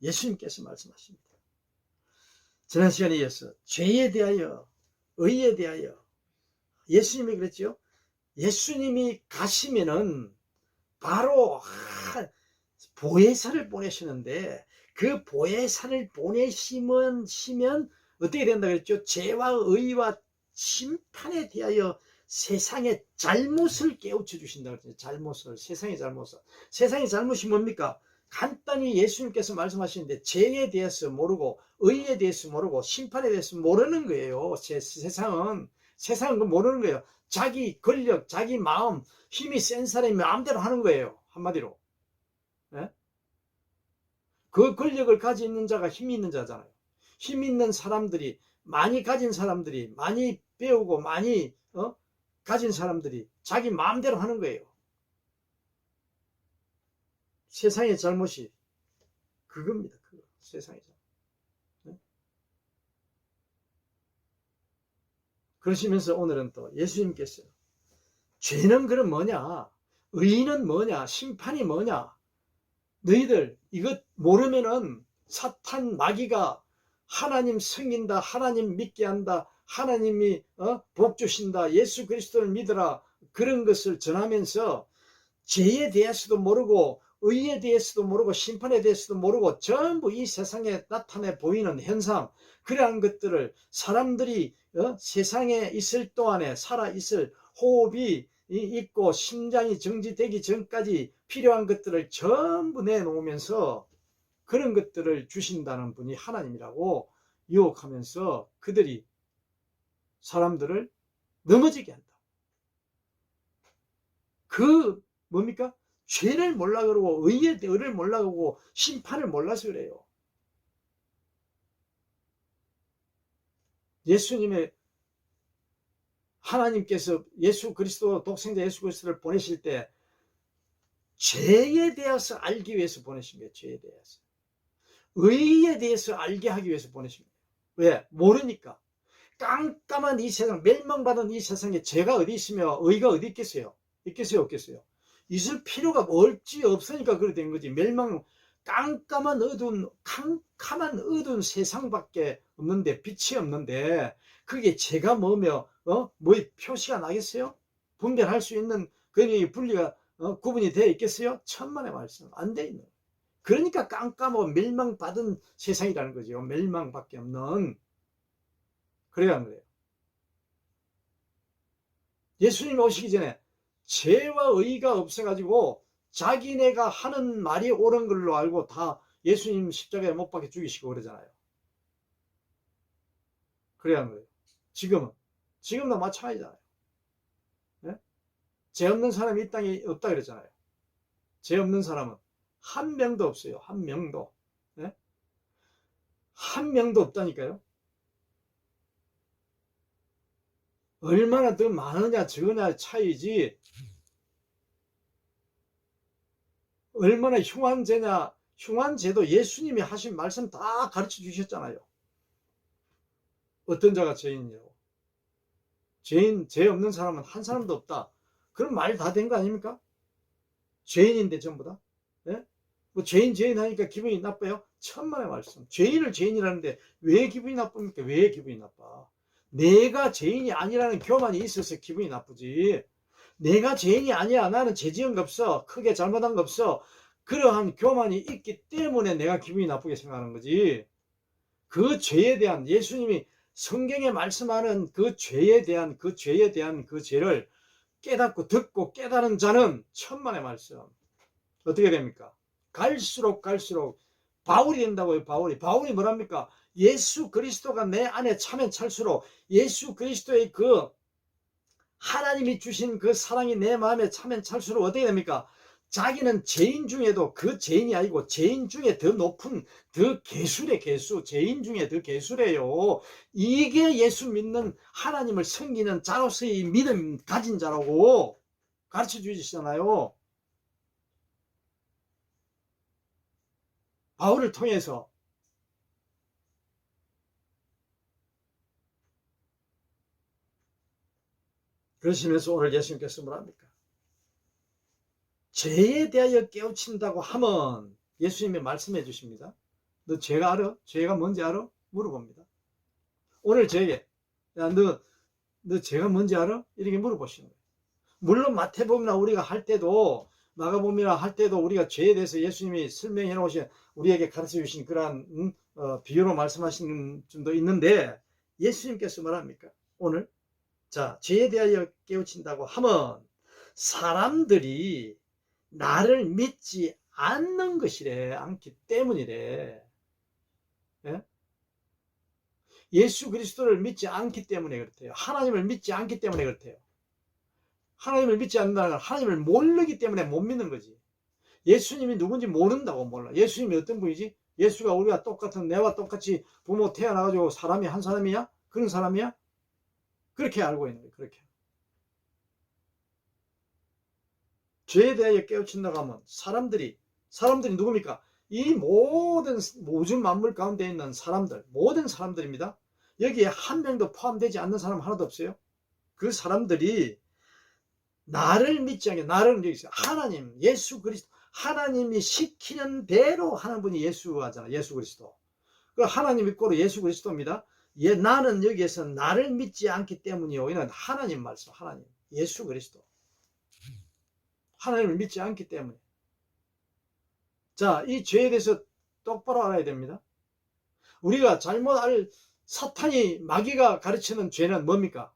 예수님께서 말씀하십니다. 지난 시간에 이어서 죄에 대하여, 의에 대하여 예수님이 그랬죠. 예수님이 가시면은 바로 보혜사를 보내시는데, 그 보혜사를 보내시면 어떻게 된다 그랬죠? 죄와 의와 심판에 대하여 세상의 잘못을 깨우쳐 주신다 그랬죠. 잘못을, 세상의 잘못을. 세상의 잘못이 뭡니까? 간단히 예수님께서 말씀하시는데, 죄에 대해서 모르고 의에 대해서 모르고 심판에 대해서 모르는 거예요. 세상은 그거 모르는 거예요. 자기 권력, 자기 마음, 힘이 센 사람이 마음대로 하는 거예요. 한마디로. 네? 그 권력을 가지고 있는 자가 힘이 있는 자잖아요. 힘 있는 사람들이, 많이 가진 사람들이, 많이 배우고 많이 가진 사람들이 자기 마음대로 하는 거예요. 세상의 잘못이 그겁니다. 그거. 세상의 잘못. 네? 그러시면서 오늘은 또 예수님께서 죄는 그럼 뭐냐? 의는 뭐냐? 심판이 뭐냐? 너희들 이것 모르면은 사탄 마귀가 하나님 섬긴다, 하나님 믿게 한다, 하나님이 복 주신다, 예수 그리스도를 믿으라, 그런 것을 전하면서 죄에 대해서도 모르고 의에 대해서도 모르고 심판에 대해서도 모르고 전부 이 세상에 나타내 보이는 현상, 그러한 것들을 사람들이 세상에 있을 동안에 살아있을 호흡이 있고 심장이 정지되기 전까지 필요한 것들을 전부 내놓으면서 그런 것들을 주신다는 분이 하나님이라고 유혹하면서 그들이 사람들을 넘어지게 한다. 그 뭡니까? 죄를 몰라 그러고 의를 몰라 그러고 심판을 몰라서 그래요. 예수님의 하나님께서 예수 그리스도, 독생자 예수 그리스도를 보내실 때 죄에 대해서 알기 위해서 보내신 거예요. 죄에 대해서. 의에 대해서 알게 하기 위해서 보내신 거예요. 왜? 모르니까. 깜깜한 이 세상, 멸망받은 이 세상에 죄가 어디 있으며 의가 어디 있겠어요? 있겠어요? 없겠어요? 있을 필요가 없으니까 그렇게 된 거지. 깜깜한 어두운 세상밖에 없는데, 빛이 없는데, 그게 죄가 뭐며, 뭐의 표시가 나겠어요? 분별할 수 있는, 그 분리가, 구분이 되어 있겠어요? 천만의 말씀. 안 돼 있는. 그러니까 깜깜하고 멸망받은 세상이라는 거죠. 멸망밖에 없는. 그래야 하는 거예요. 예수님이 오시기 전에 죄와 의가 없어가지고 자기네가 하는 말이 옳은 걸로 알고 다 예수님 십자가에 못 박혀 죽이시고 그러잖아요. 그래야 하는 거예요. 지금도 마찬가지잖아요. 네? 죄 없는 사람이 이 땅에 없다 그랬잖아요. 죄 없는 사람은 한 명도 없어요. 한 명도. 네? 한 명도 없다니까요. 얼마나 더 많으냐 적으냐 차이지, 얼마나 흉한죄냐, 흉한죄도 예수님이 하신 말씀 다 가르쳐 주셨잖아요. 어떤 자가 죄인이냐고. 죄 없는 사람은 한 사람도 없다. 그럼 말 다 된 거 아닙니까? 죄인인데 전부 다. 네? 뭐 죄인 하니까 기분이 나빠요? 천만의 말씀. 죄인을 죄인이라는데 왜 기분이 나쁩니까? 왜 기분이 나빠? 내가 죄인이 아니라는 교만이 있어서 기분이 나쁘지. 내가 죄인이 아니야, 나는 죄 지은 거 없어, 크게 잘못한 거 없어, 그러한 교만이 있기 때문에 내가 기분이 나쁘게 생각하는 거지. 그 죄에 대한, 예수님이 성경에 말씀하는 그 죄에 대한 그 죄를 깨닫고 듣고 깨달은 자는 천만의 말씀. 어떻게 됩니까? 갈수록 바울이 된다고요. 바울이 뭐랍니까? 예수 그리스도가 내 안에 차면 찰수록 예수 그리스도의 그 하나님이 주신 그 사랑이 내 마음에 차면 찰수록 어떻게 됩니까? 자기는 죄인 중에도 그 죄인이 아니고 죄인 중에 더 높은, 더 괴수래, 괴수. 죄인 중에 더 괴수래요. 이게 예수 믿는 하나님을 섬기는 자로서의 믿음 가진 자라고 가르쳐 주시잖아요. 바울을 통해서. 그러시면서 오늘 예수님께서 뭐랍니까? 죄에 대하여 깨우친다고 하면 예수님이 말씀해 주십니다. 너 죄가 알아? 죄가 뭔지 알아? 물어봅니다. 오늘 저에게, 야, 너 죄가 뭔지 알아? 이렇게 물어보시는 거예요. 물론 마태복음이나 우리가 할 때도, 마가복음이나 할 때도 우리가 죄에 대해서 예수님이 설명해 놓으신, 우리에게 가르쳐 주신 그러한 비유로 말씀하시는 점도 있는데, 예수님께서 뭐랍니까? 오늘 자, 죄에 대하여 깨우친다고 하면 사람들이 나를 믿지 않는 것이래, 않기 때문이래. 예? 예수 그리스도를 믿지 않기 때문에 그렇대요. 하나님을 믿지 않기 때문에 그렇대요. 하나님을 믿지 않는다는 건 하나님을 모르기 때문에 못 믿는 거지. 예수님이 누군지 모른다고 몰라. 예수님이 어떤 분이지? 예수가 우리가 똑같은, 내와 똑같이 부모 태어나가지고 사람이 한 사람이야? 그런 사람이야? 그렇게 알고 있는 거예요. 그렇게. 죄에 대하여 깨우친다고 하면 사람들이 누굽니까? 이 모든 우주 만물 가운데 있는 사람들, 모든 사람들입니다. 여기에 한 명도 포함되지 않는 사람 하나도 없어요. 그 사람들이 나를 믿지 않게, 나를 여기 있어요. 하나님, 예수 그리스도, 하나님이 시키는 대로 하는 분이 예수하잖아. 예수 그리스도. 그 하나님 믿고 예수 그리스도입니다. 나는 여기에서 나를 믿지 않기 때문이요. 이는 하나님 말씀, 하나님, 예수 그리스도. 하나님을 믿지 않기 때문에. 자, 이 죄에 대해서 똑바로 알아야 됩니다. 우리가 잘못 사탄이, 마귀가 가르치는 죄는 뭡니까?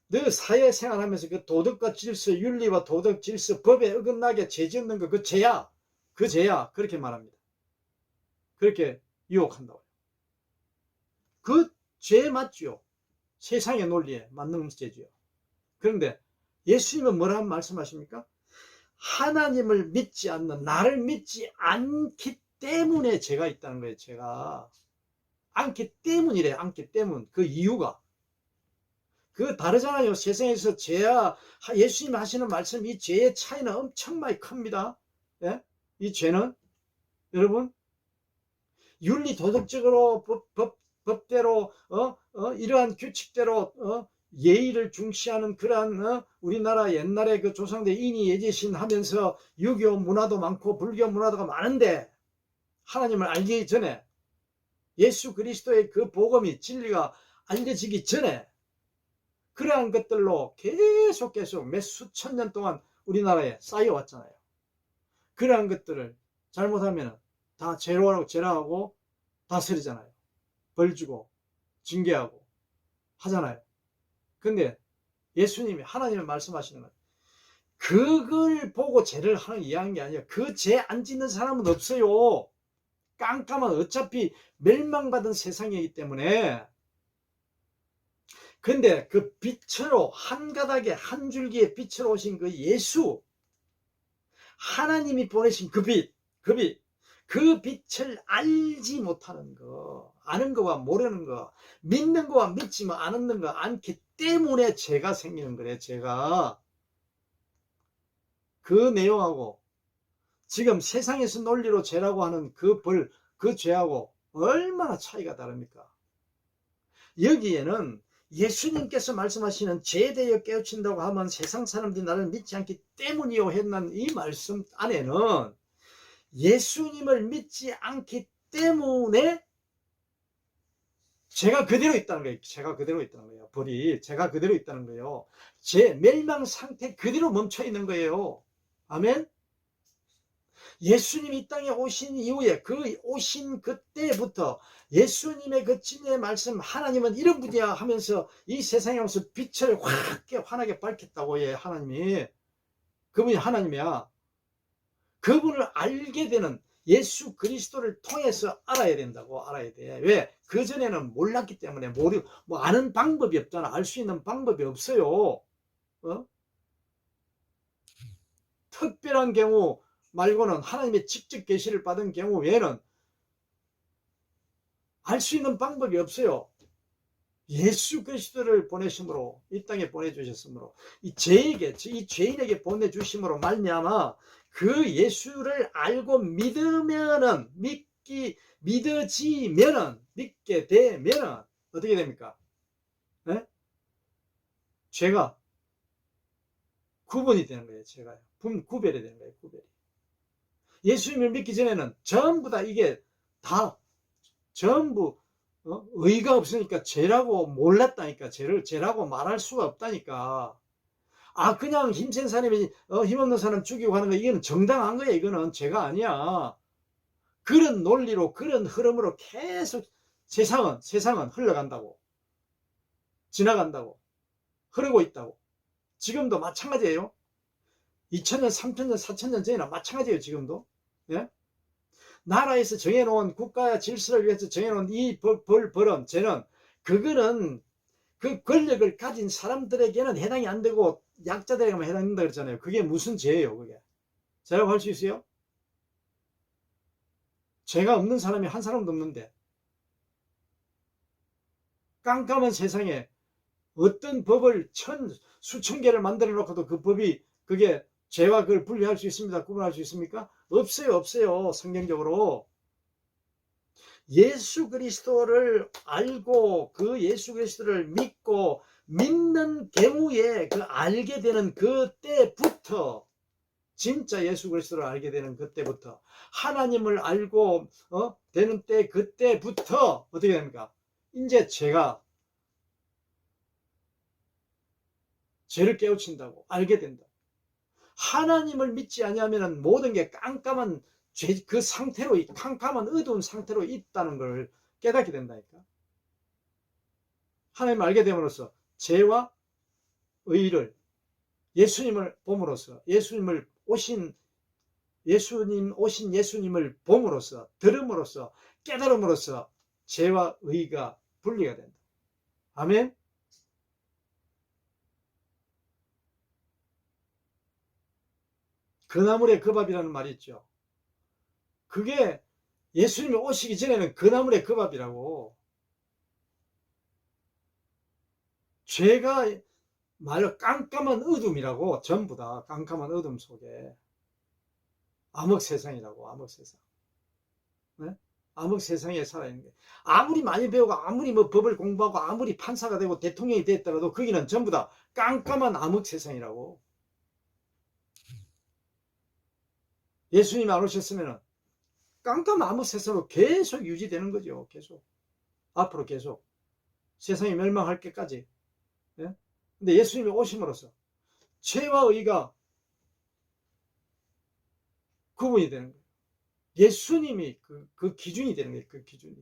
너 사회생활하면서 그 도덕과 질서, 윤리와 도덕, 질서, 법에 어긋나게 죄 짓는 거, 그 죄야. 그 죄야. 그렇게 말합니다. 그렇게 유혹한다고요. 그 죄 맞죠? 세상의 논리에 맞는 죄죠. 그런데 예수님은 뭐라 말씀하십니까? 하나님을 믿지 않는, 나를 믿지 않기 때문에 죄가 있다는 거예요. 죄가 않기 때문이래. 않기 때문. 그 이유가 그 다르잖아요. 세상에서 죄와 예수님이 하시는 말씀, 이 죄의 차이는 엄청 많이 큽니다. 예? 이 죄는 여러분 윤리 도덕적으로 법대로 이러한 규칙대로 예의를 중시하는 그러한 우리나라 옛날에 그 조상들 인이 예제신 하면서 유교 문화도 많고 불교 문화도가 많은데 하나님을 알기 전에, 예수 그리스도의 그 복음이 진리가 알려지기 전에 그러한 것들로 계속 몇 수천 년 동안 우리나라에 쌓여왔잖아요. 그러한 것들을 잘못하면 다 죄라고 다스리잖아요. 벌 주고 징계하고 하잖아요. 근데 예수님이, 하나님이 말씀하시는 건 그걸 보고 죄를 이해하는 게 아니라 그 죄 안 짓는 사람은 없어요. 깜깜한, 어차피 멸망받은 세상이기 때문에. 근데 그 빛으로, 한 가닥에 한 줄기의 빛으로 오신 그 예수, 하나님이 보내신 그 빛을 알지 못하는 거, 아는 거와 모르는 거, 믿는 거와 믿지 않는 거 않기 때문에 죄가 생기는 거래요. 죄가. 그 내용하고 지금 세상에서 논리로 죄라고 하는 그 죄하고 얼마나 차이가 다릅니까? 여기에는 예수님께서 말씀하시는 죄에 대하여 깨우친다고 하면 세상 사람들이 나를 믿지 않기 때문이요 했는 이 말씀 안에는 예수님을 믿지 않기 때문에 죄가 그대로 있다는 거예요. 죄가 그대로 있다는 거예요. 벌이 죄가 그대로 있다는 거예요. 죄 멸망 상태 그대로 멈춰 있는 거예요. 아멘. 예수님이 이 땅에 오신 이후에, 그 오신 그때부터 예수님의 그 진리의 말씀, 하나님은 이런 분이야 하면서 이 세상에 와서 빛을 환하게 밝혔다고 해. 하나님이, 그분이 하나님이야. 그분을 알게 되는, 예수 그리스도를 통해서 알아야 된다고. 알아야 돼. 왜? 그전에는 몰랐기 때문에. 아는 방법이 없잖아. 알 수 있는 방법이 없어요. 특별한 경우 말고는, 하나님의 직접 계시를 받은 경우 외에는 알 수 있는 방법이 없어요. 예수 그리스도를 보내심으로, 이 땅에 보내주셨으므로, 이 죄인에게 보내주심으로 말미암아 그 예수를 알고 믿으면은, 믿게 되면은 어떻게 됩니까? 네? 죄가 구분이 되는 거예요. 죄가요. 구별이 되는 거예요. 구별이. 예수님을 믿기 전에는 전부 다 이게 다 전부 의가 없으니까 죄라고 몰랐다니까. 죄라고 말할 수가 없다니까. 그냥 힘센 사람이 힘없는 사람 죽이고 하는 거, 이거는 정당한 거야. 이거는 죄가 아니야. 그런 논리로, 그런 흐름으로 계속 세상은 흘러간다고. 지나간다고. 흐르고 있다고. 지금도 마찬가지예요. 2000년, 3000년, 4000년 전이나 마찬가지예요. 지금도. 예? 나라에서 정해놓은, 국가 질서를 위해서 정해놓은 이 벌은, 죄는, 그거는 그 권력을 가진 사람들에게는 해당이 안 되고 약자들에게만 해당된다 그랬잖아요. 그게 무슨 죄예요, 그게? 죄라고 할 수 있어요? 죄가 없는 사람이 한 사람도 없는데, 깜깜한 세상에 어떤 법을 수천 개를 만들어 놓고도 그 법이, 그게 죄와 그걸 분리할 수 있습니다, 구분할 수 있습니까? 없어요, 없어요. 성경적으로. 예수 그리스도를 알고 그 예수 그리스도를 믿는 경우에, 그 알게 되는 그때부터, 진짜 예수 그리스도를 알게 되는 그때부터, 하나님을 알고 되는 때, 그때부터 어떻게 됩니까? 이제 죄를 깨우친다고, 알게 된다. 하나님을 믿지 아니하면 모든 게 깜깜한 그 상태로, 캄캄한 어두운 상태로 있다는 걸 깨닫게 된다니까. 하나님을 알게 됨으로써 죄와 의를, 예수님을 봄으로써, 예수님을 봄으로써, 들음으로써, 깨달음으로써 죄와 의가 분리가 된다. 아멘. 그 나물의 그 밥이라는 말이 있죠. 그게 예수님이 오시기 전에는 그 나물의 그 밥이라고. 죄가 말로 깜깜한 어둠이라고. 전부 다 깜깜한 어둠 속에 암흑 세상이라고. 암흑 세상. 네? 암흑 세상에 살아있는 게, 아무리 많이 배우고 아무리 법을 공부하고 아무리 판사가 되고 대통령이 됐더라도 거기는 전부 다 깜깜한 암흑 세상이라고. 예수님이 안 오셨으면 깜깜한 암흑 세상으로 계속 유지되는 거죠. 계속. 앞으로 계속. 세상이 멸망할 때까지. 예? 근데 예수님이 오심으로써 죄와 의가 구분이 되는 거예요. 예수님이 그 기준이 되는 거예요. 그 기준이.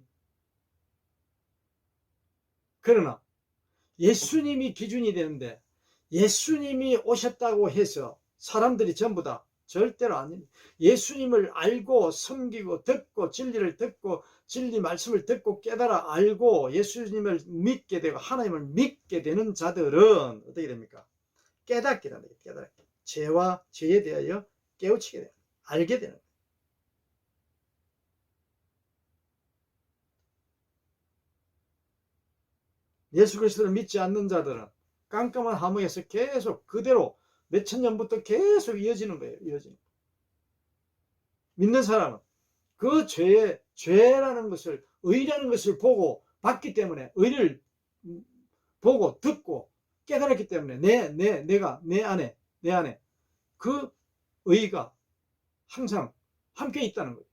그러나 예수님이 기준이 되는데, 예수님이 오셨다고 해서 사람들이 전부 다 절대로 아닙니다. 예수님을 알고 섬기고 듣고 진리를 듣고 진리 말씀을 듣고 깨달아 알고 예수님을 믿게 되고 하나님을 믿게 되는 자들은 어떻게 됩니까? 깨닫게 되는 거예요. 깨닫게. 죄와 죄에 대하여 깨우치게 돼요. 알게 되는 거예요. 예수 그리스도를 믿지 않는 자들은 깜깜한 함흥에서 계속 그대로 몇천 년부터 계속 이어지는 거예요. 이어지는. 믿는 사람은 그 죄라는 것을, 의라는 것을 보고 봤기 때문에, 의를 보고 듣고 깨달았기 때문에 내 안에 그 의가 항상 함께 있다는 거예요.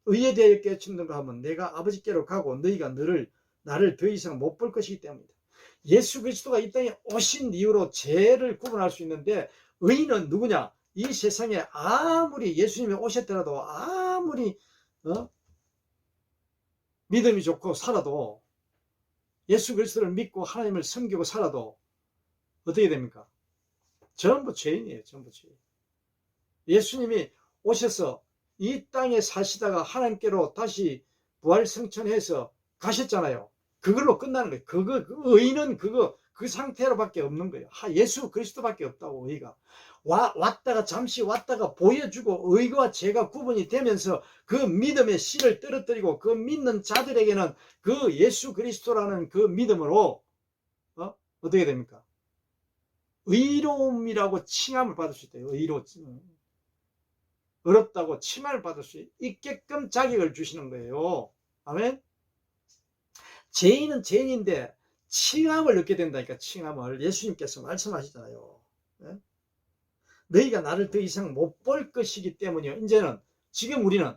의에 대해 깨우친다고 하면 내가 아버지께로 가고 너희가 나를 더 이상 못 볼 것이기 때문이다. 예수 그리스도가 이 땅에 오신 이후로 죄를 구분할 수 있는데, 의는 누구냐? 이 세상에 아무리 예수님이 오셨더라도, 아무리 믿음이 좋고 살아도, 예수 그리스도를 믿고 하나님을 섬기고 살아도 어떻게 됩니까? 전부 죄인이에요. 전부 죄인. 예수님이 오셔서 이 땅에 사시다가 하나님께로 다시 부활승천해서 가셨잖아요. 그걸로 끝나는 거예요. 의는 그 상태로밖에 없는 거예요. 예수 그리스도밖에 없다고. 의가 잠시 왔다가 보여주고, 의와 죄가 구분이 되면서 그 믿음의 씨를 떨어뜨리고, 그 믿는 자들에게는 그 예수 그리스도라는 그 믿음으로 어떻게 됩니까? 의로움이라고 칭함을 받을 수 있대요. 어렵다고 칭함을 받을 수 있게끔 자격을 주시는 거예요. 아멘. 죄인은 죄인인데 칭함을 얻게 된다니까. 칭함을 예수님께서 말씀하시잖아요. 네? 너희가 나를 더 이상 못 볼 것이기 때문이요. 이제는 지금 우리는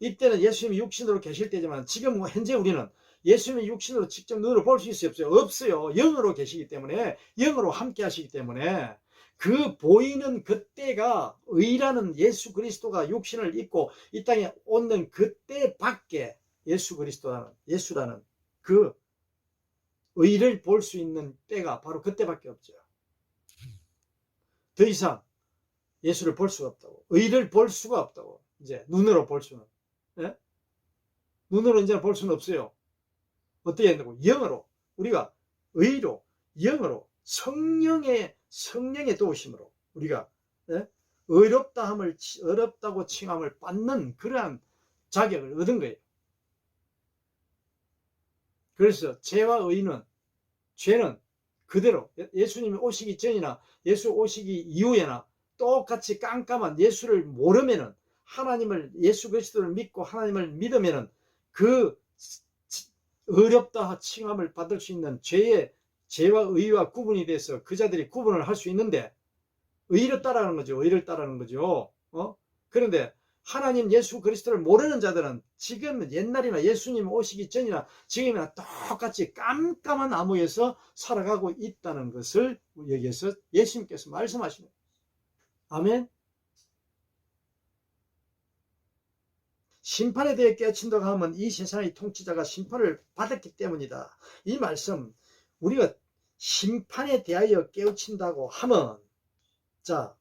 이때는 예수님이 육신으로 계실 때지만 지금 현재 우리는 예수님이 육신으로 직접 눈으로 볼 수 있어요? 없어요? 없어요. 영으로 계시기 때문에, 영으로 함께 하시기 때문에 그 보이는 그때가 의라는 예수 그리스도가 육신을 입고 이 땅에 오는 그때밖에 예수 그리스도라는, 예수라는 그 의를 볼 수 있는 때가 바로 그때밖에 없죠. 더 이상 예수를 볼 수가 없다고. 의를 볼 수가 없다고. 이제 눈으로 볼 수는. 예? 눈으로 이제 볼 수는 없어요. 어떻게 한다고? 영으로. 우리가 의로, 영으로, 성령의 도우심으로 우리가, 예? 어렵다고 칭함을 받는 그러한 자격을 얻은 거예요. 그래서 죄는 그대로 예수님이 오시기 전이나 예수 오시기 이후에나 똑같이 깜깜한 예수를 모르면은, 하나님을, 예수 그리스도를 믿고 하나님을 믿으면은 그 어렵다 칭함을 받을 수 있는 죄와 의와 구분이 돼서 그 자들이 구분을 할 수 있는데, 의를 따라가는 거죠. 의를 따라가는 거죠. 그런데 하나님 예수 그리스도를 모르는 자들은 지금 옛날이나 예수님 오시기 전이나 지금이나 똑같이 깜깜한 암흑에서 살아가고 있다는 것을 여기에서 예수님께서 말씀하시는 거예요. 아멘. 심판에 대해 깨우친다고 하면 이 세상의 통치자가 심판을 받았기 때문이다. 이 말씀, 우리가 심판에 대하여 깨우친다고 하면, 자,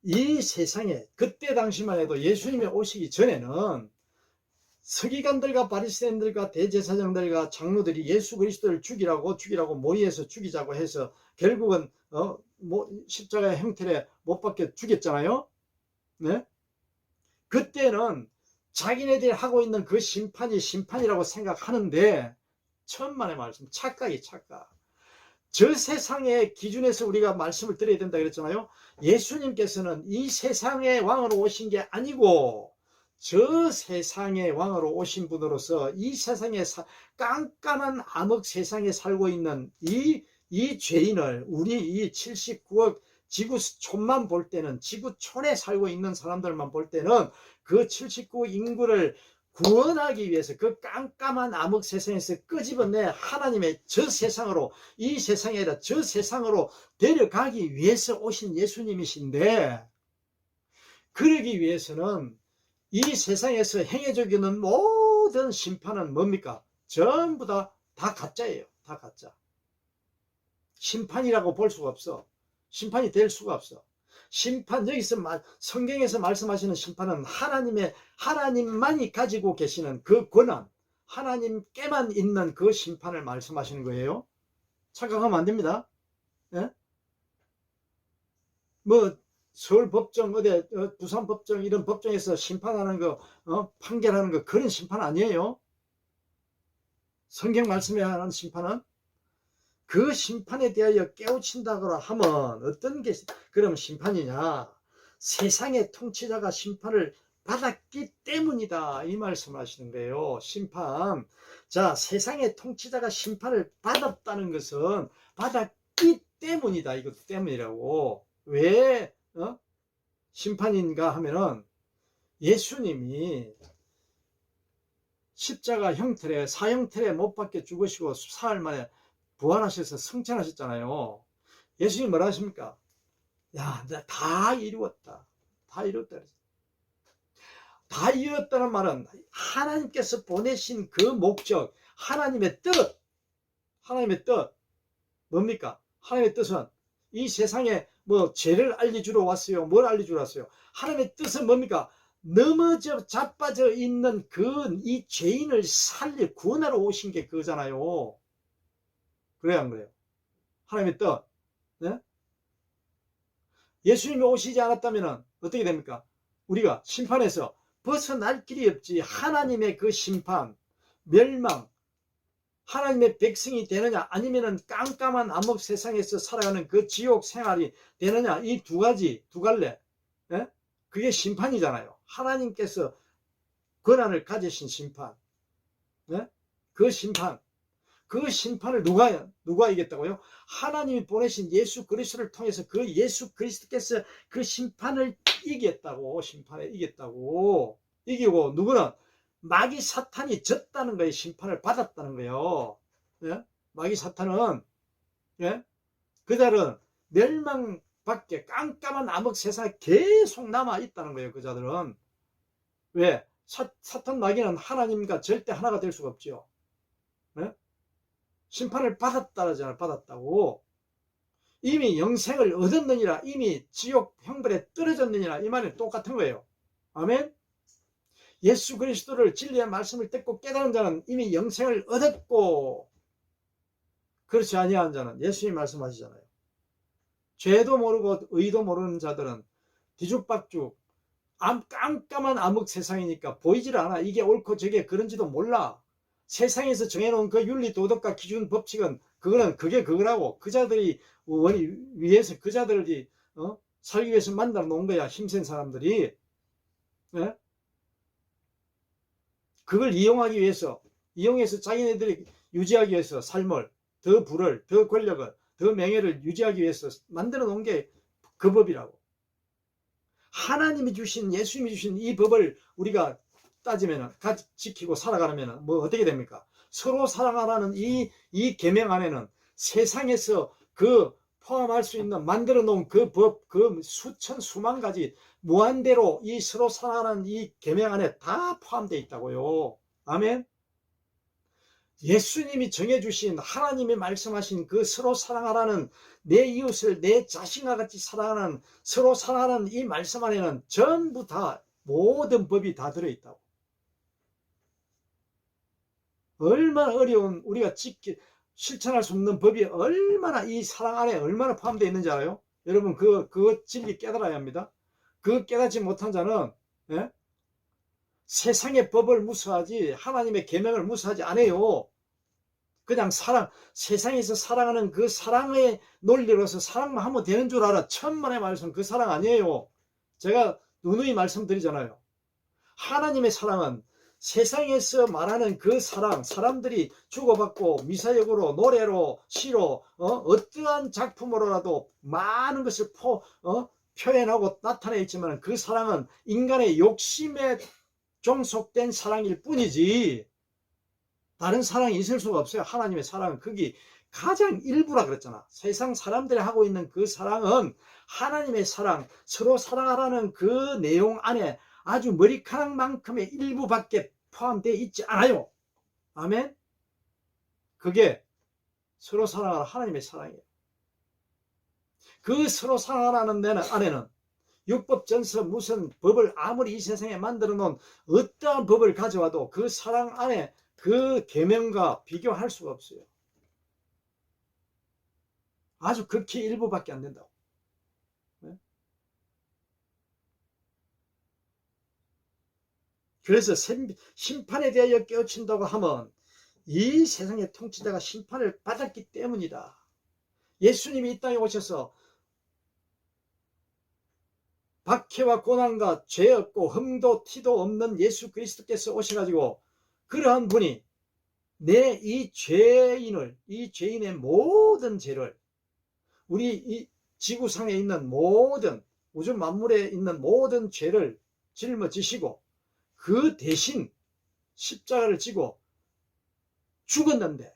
이 세상에 그때 당시만 해도 예수님이 오시기 전에는 서기관들과 바리새인들과 대제사장들과 장로들이 예수 그리스도를 죽이라고 모의해서 죽이자고 해서 결국은 십자가의 형태를 못 박혀 죽였잖아요. 네? 그때는 자기네들이 하고 있는 그 심판이 심판이라고 생각하는데, 천만의 말씀, 착각. 저 세상의 기준에서 우리가 말씀을 드려야 된다 그랬잖아요. 예수님께서는 이 세상의 왕으로 오신 게 아니고 저 세상의 왕으로 오신 분으로서 이 세상에 깜깜한 암흑 세상에 살고 있는 이 죄인을, 우리 이 79억 지구촌만 볼 때는, 지구촌에 살고 있는 사람들만 볼 때는 그 79억 인구를 구원하기 위해서 그 깜깜한 암흑 세상에서 끄집어내 하나님의 저 세상으로, 이 세상이 아니라 저 세상으로 데려가기 위해서 오신 예수님이신데, 그러기 위해서는 이 세상에서 행해지고 있는 모든 심판은 뭡니까? 전부 다 가짜예요. 다 가짜. 심판이라고 볼 수가 없어. 심판이 될 수가 없어. 심판, 여기서 성경에서 말씀하시는 심판은 하나님만이 가지고 계시는 그 권한, 하나님께만 있는 그 심판을 말씀하시는 거예요. 착각하면 안 됩니다. 예? 서울 법정, 부산 법정, 이런 법정에서 심판하는 거, 판결하는 거, 그런 심판 아니에요. 성경 말씀에 하는 심판은 그 심판에 대하여 깨우친다고 하면 어떤 게 그럼 심판이냐? 세상의 통치자가 심판을 받았기 때문이다, 이 말씀을 하시는 거예요. 심판. 자, 세상의 통치자가 심판을 받았다는 것은 받았기 때문이다. 이것도 때문이라고. 왜 심판인가 하면은, 예수님이 십자가 형틀에, 사형틀에 못 박혀 죽으시고 사흘 만에 부활하셔서 승천하셨잖아요. 예수님이 뭐라 하십니까? 야, 내가 다 이루었다. 다 이뤘다. 다 이뤘다는 말은 하나님께서 보내신 그 목적, 하나님의 뜻, 뭡니까? 하나님의 뜻은 이 세상에 죄를 알려주러 왔어요? 뭘 알려주러 왔어요? 하나님의 뜻은 뭡니까? 넘어져 자빠져 있는 이 죄인을 구원하러 오신 게 그거잖아요. 그래야 안 그래요? 하나님의 뜻. 네? 예수님이 오시지 않았다면 어떻게 됩니까? 우리가 심판에서 벗어날 길이 없지. 하나님의 그 심판, 멸망, 하나님의 백성이 되느냐, 아니면은 깜깜한 암흑 세상에서 살아가는 그 지옥 생활이 되느냐, 이 두 갈래. 예? 그게 심판이잖아요. 하나님께서 권한을 가지신 심판. 예? 그 심판을 누가 이겼다고요? 하나님이 보내신 예수 그리스도를 통해서 그 예수 그리스도께서 그 심판을 이겼다고. 심판에 이겼다고. 이기고 누구는 마귀 사탄이 졌다는 거예요. 심판을 받았다는 거예요. 예? 마귀 사탄은 예? 그자들은 멸망밖에 깜깜한 암흑 세상에 계속 남아 있다는 거예요. 그자들은 왜? 사탄 마귀는 하나님과 절대 하나가 될 수가 없죠. 예? 심판을 받았다잖아요. 받았다고. 이미 영생을 얻었느니라, 이미 지옥 형벌에 떨어졌느니라, 이 말이 똑같은 거예요. 아멘. 예수 그리스도를 진리의 말씀을 듣고 깨달은 자는 이미 영생을 얻었고, 그렇지 아니한 자는 예수님 말씀하시잖아요. 죄도 모르고 의도 모르는 자들은 뒤죽박죽 깜깜한 암흑 세상이니까 보이질 않아. 이게 옳고 저게 그런지도 몰라. 세상에서 정해놓은 그 윤리 도덕과 기준 법칙은 그게 그거라고. 그자들이 위해서 그자들이 살기 위해서 만들어 놓은 거야. 힘센 사람들이. 예? 그걸 이용해서 자기네들이 유지하기 위해서 삶을, 더 부를, 더 권력을, 더 명예를 유지하기 위해서 만들어 놓은 게 그 법이라고. 하나님이 주신, 예수님이 주신 이 법을 우리가 따지면은, 지키고 살아가려면 뭐 어떻게 됩니까? 서로 사랑하라는 이 계명 안에는 세상에서 그 포함할 수 있는 만들어 놓은 그 법, 그 수천 수만 가지 무한대로 이 서로 사랑하는 이 계명 안에 다 포함되어 있다고요. 아멘. 예수님이 정해주신, 하나님이 말씀하신 그 서로 사랑하라는, 내 이웃을 내 자신과 같이 사랑하는, 서로 사랑하는 이 말씀 안에는 전부 다 모든 법이 다 들어있다고. 얼마나 어려운, 우리가 실천할 수 없는 법이 얼마나 이 사랑 안에 얼마나 포함되어 있는지 알아요? 여러분 그 진리 깨달아야 합니다. 그 깨닫지 못한 자는 예? 세상의 법을 무시하지 하나님의 계명을 무시하지 않아요. 그냥 세상에서 사랑하는 그 사랑의 논리로서 사랑만 하면 되는 줄 알아. 천만의 말씀, 그 사랑 아니에요. 제가 누누이 말씀드리잖아요. 하나님의 사랑은 세상에서 말하는 그 사랑, 사람들이 주고받고 미사역으로, 노래로, 시로, 어떠한 작품으로라도 많은 것을 표현하고 나타내 있지만 그 사랑은 인간의 욕심에 종속된 사랑일 뿐이지 다른 사랑이 있을 수가 없어요. 하나님의 사랑은 그게 가장 일부라 그랬잖아. 세상 사람들이 하고 있는 그 사랑은 하나님의 사랑, 서로 사랑하라는 그 내용 안에 아주 머리카락만큼의 일부밖에 포함되어 있지 않아요. 아멘. 그게 서로 사랑하는 하나님의 사랑이에요. 그 서로 사랑하라는 데는 안에는 율법 전서 무슨 법을 아무리 이 세상에 만들어 놓은 어떠한 법을 가져와도 그 사랑 안에 그 계명과 비교할 수가 없어요. 아주 극히 일부밖에 안 된다고. 그래서 심판에 대하여 깨우친다고 하면 이 세상의 통치자가 심판을 받았기 때문이다. 예수님이 이 땅에 오셔서 박해와 고난과 죄 없고 흠도 티도 없는 예수 그리스도께서 오셔가지고 그러한 분이 내 이 죄인의 모든 죄를, 우리 이 지구상에 있는 모든 우주 만물에 있는 모든 죄를 짊어지시고 그 대신 십자가를 지고 죽었는데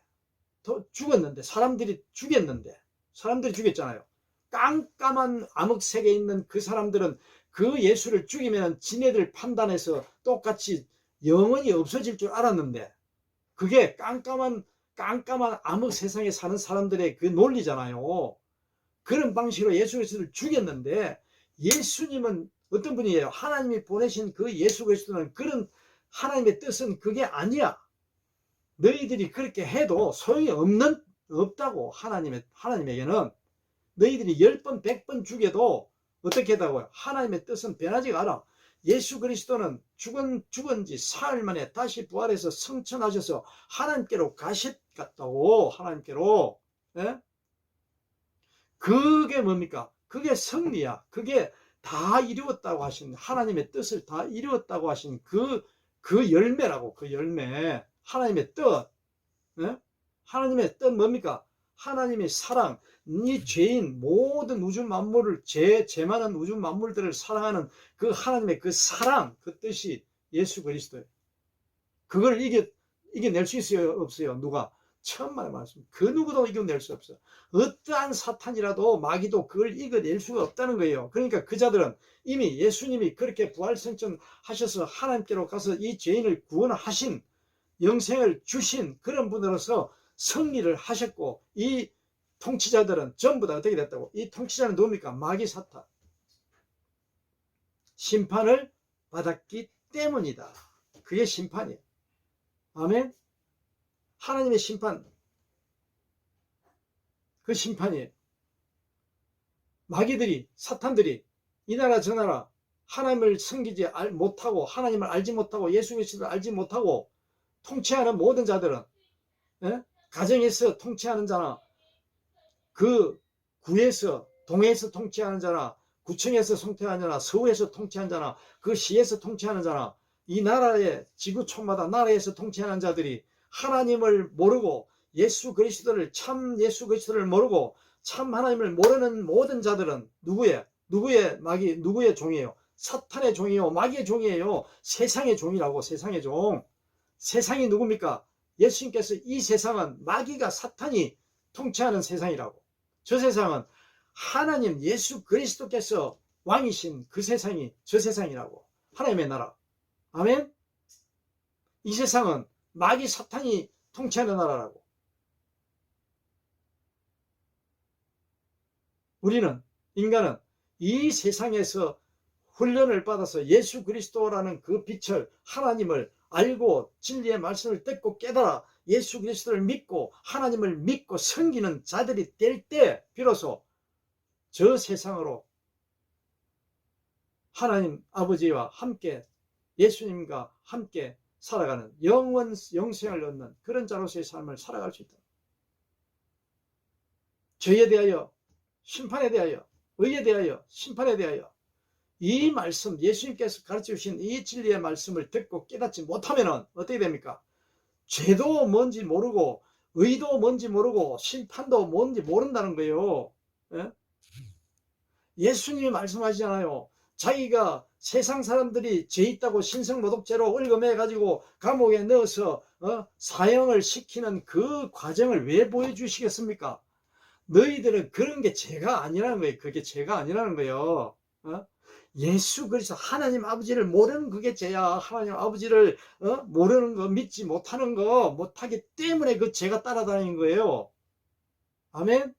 사람들이 죽였잖아요. 깜깜한 암흑색에 있는 그 사람들은 그 예수를 죽이면 지네들 판단해서 똑같이 영원히 없어질 줄 알았는데 그게 깜깜한 암흑 세상에 사는 사람들의 그 논리잖아요. 그런 방식으로 예수 그리스도를 죽였는데 예수님은 어떤 분이에요? 하나님이 보내신 그 예수 그리스도는 그런 하나님의 뜻은 그게 아니야. 너희들이 그렇게 해도 소용이 없다고. 하나님에게는 너희들이 10번 100번 죽여도 어떻게 하다고요? 하나님의 뜻은 변하지가 않아. 예수 그리스도는 죽은 지 사흘 만에 다시 부활해서 승천하셔서 하나님께로 가셨다고. 하나님께로. 예? 그게 뭡니까? 그게 승리야. 그게 다 이루었다고 하신, 하나님의 뜻을 다 이루었다고 하신 그 열매라고. 그 열매. 하나님의 뜻. 예? 하나님의 뜻 뭡니까? 하나님의 사랑. 이 죄인 모든 우주 만물을, 죄 많은 우주 만물들을 사랑하는 그 하나님의 그 사랑, 그 뜻이 예수 그리스도예요. 그걸 이겨낼 수 있어요, 없어요? 누가? 천만의 말씀. 그 누구도 이겨낼 수 없어요. 어떠한 사탄이라도 마귀도 그걸 이겨낼 수가 없다는 거예요. 그러니까 그 자들은 이미 예수님이 그렇게 부활승천하셔서 하나님께로 가서 이 죄인을 구원하신, 영생을 주신 그런 분으로서 승리를 하셨고, 이 통치자들은 전부 다 어떻게 됐다고? 이 통치자는 누굽니까? 마귀 사탄. 심판을 받았기 때문이다. 그게 심판이에요. 아멘. 하나님의 심판, 그 심판이에요. 마귀들이, 사탄들이 이 나라 저 나라 하나님을 섬기지 못하고, 하나님을 알지 못하고, 예수 그리스도를 알지 못하고 통치하는 모든 자들은, 가정에서 통치하는 자나, 그 구에서, 동에서 통치하는 자나, 구청에서 통치하는 자나, 서울에서 통치하는 자나, 그 시에서 통치하는 자나, 이 나라의 지구촌마다 나라에서 통치하는 자들이 하나님을 모르고 예수 그리스도를, 참 예수 그리스도를 모르고 참 하나님을 모르는 모든 자들은 누구의 마귀, 누구의 종이에요? 사탄의 종이요, 마귀의 종이에요. 세상의 종이라고. 세상의 종. 세상이 누굽니까? 예수님께서 이 세상은 마귀가, 사탄이 통치하는 세상이라고. 저 세상은 하나님 예수 그리스도께서 왕이신 그 세상이 저 세상이라고. 하나님의 나라. 아멘. 이 세상은 마귀, 사탄이 통치하는 나라라고. 우리는, 인간은 이 세상에서 훈련을 받아서 예수 그리스도라는 그 빛을, 하나님을 알고 진리의 말씀을 듣고 깨달아 예수 그리스도를 믿고 하나님을 믿고 섬기는 자들이 될 때 비로소 저 세상으로 하나님 아버지와 함께, 예수님과 함께 살아가는 영생을 얻는 그런 자로서의 삶을 살아갈 수 있다. 죄에 대하여, 심판에 대하여, 의에 대하여, 심판에 대하여 이 말씀, 예수님께서 가르쳐 주신 이 진리의 말씀을 듣고 깨닫지 못하면 어떻게 됩니까? 죄도 뭔지 모르고, 의도 뭔지 모르고, 심판도 뭔지 모른다는 거예요. 예수님이 말씀하시잖아요. 자기가 세상 사람들이 죄 있다고 신성모독죄로 얽음해가지고 감옥에 넣어서 사형을 시키는 그 과정을 왜 보여주시겠습니까? 너희들은 그런 게 죄가 아니라는 거예요. 그게 죄가 아니라는 거예요. 예수 그리스도 하나님 아버지를 모르는 그게 죄야. 하나님 아버지를 모르는 거, 믿지 못하는 거, 못하기 때문에 그 죄가 따라다니는 거예요. 아멘.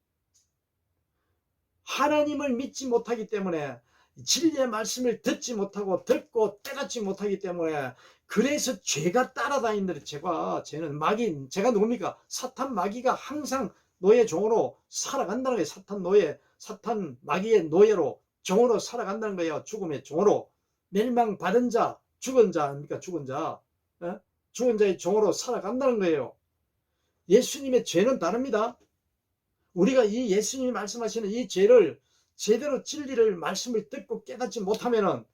하나님을 믿지 못하기 때문에, 진리의 말씀을 듣지 못하고 듣고 깨닫지 못하기 때문에, 그래서 죄가 따라다니는 죄가, 죄는 죄가 누굽니까? 사탄, 마귀가 항상 노예 종으로 살아간다는 거예요. 사탄 노예, 사탄 마귀의 노예로, 종으로 살아간다는 거예요. 죽음의 종으로. 멸망받은 자, 죽은 자 아닙니까? 죽은 자. 죽은 자의 종으로 살아간다는 거예요. 예수님의 죄는 다릅니다. 우리가 이 예수님이 말씀하시는 이 죄를 제대로 진리를, 말씀을 듣고 깨닫지 못하면은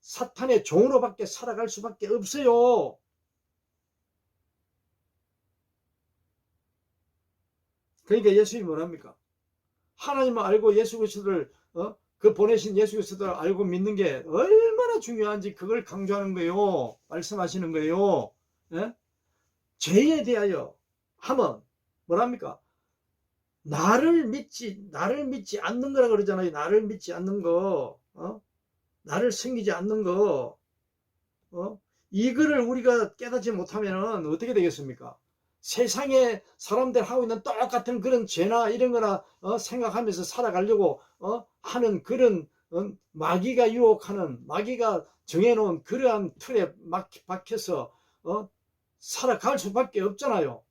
사탄의 종으로밖에 살아갈 수밖에 없어요. 그러니까 예수님이 뭐랍니까? 하나님을 알고 예수 그리스도를, 그 보내신 예수 그리스도를 알고 믿는 게 얼마나 중요한지 그걸 강조하는 거예요. 말씀하시는 거예요. 죄에 대하여 하면 뭐랍니까? 나를 믿지 않는 거라 그러잖아요. 나를 믿지 않는 거, 나를 섬기지 않는 거, 이거를 우리가 깨닫지 못하면 어떻게 되겠습니까? 세상에 사람들 하고 있는 똑같은 그런 죄나 이런 거나 생각하면서 살아가려고 하는 그런 마귀가 유혹하는, 마귀가 정해놓은 그러한 틀에 박혀서 살아갈 수밖에 없잖아요.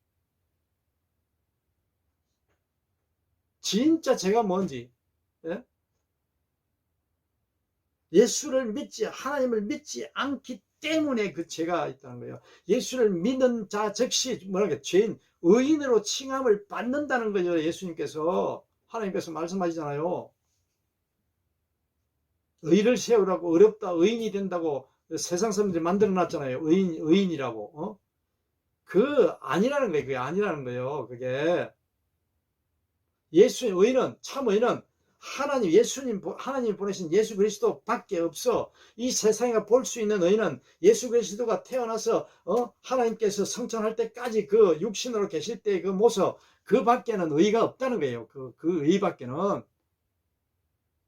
진짜 죄가 뭔지, 예수를 믿지, 하나님을 믿지 않기 때문에 그 죄가 있다는 거예요. 예수를 믿는 자 즉시 뭐랄까, 죄인, 의인으로 칭함을 받는다는 거죠. 예수님께서, 하나님께서 말씀하시잖아요. 의를 세우라고, 어렵다, 의인이 된다고 세상 사람들이 만들어 놨잖아요. 의인이라고. 아니라는 거예요. 그게 아니라는 거예요. 그게. 예수의 의인은, 참 의인은 하나님 보내신 예수 그리스도 밖에 없어. 이 세상에 볼 수 있는 의는 예수 그리스도가 태어나서 하나님께서 성천할 때까지 그 육신으로 계실 때 그 모습, 그 밖에는 의가 없다는 거예요. 그 의 밖에는.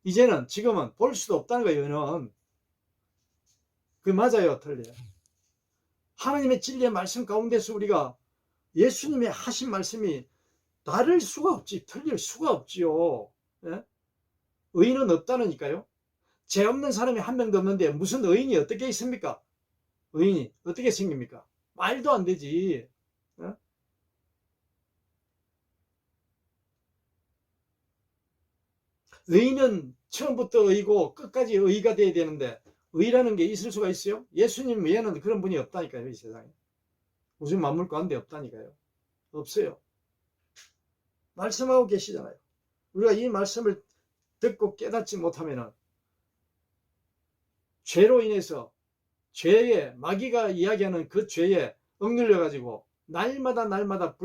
이제는 지금은 볼 수도 없다는 거예요. 의는. 그 맞아요, 틀려요? 하나님의 진리의 말씀 가운데서 우리가 예수님의 하신 말씀이 다를 수가 없지, 틀릴 수가 없지요. 예? 의인은 없다니까요. 죄 없는 사람이 한 명도 없는데 무슨 의인이 어떻게 있습니까? 의인이 어떻게 생깁니까? 말도 안 되지. 예? 의인은 처음부터 의고 끝까지 의가 돼야 되는데 의라는 게 있을 수가 있어요? 예수님 외에는 그런 분이 없다니까요. 이 세상에. 무슨 만물 가운데 없다니까요. 없어요. 말씀하고 계시잖아요. 우리가 이 말씀을 듣고 깨닫지 못하면은 죄로 인해서 죄에 마귀가 이야기하는 그 죄에 억눌려 가지고 날마다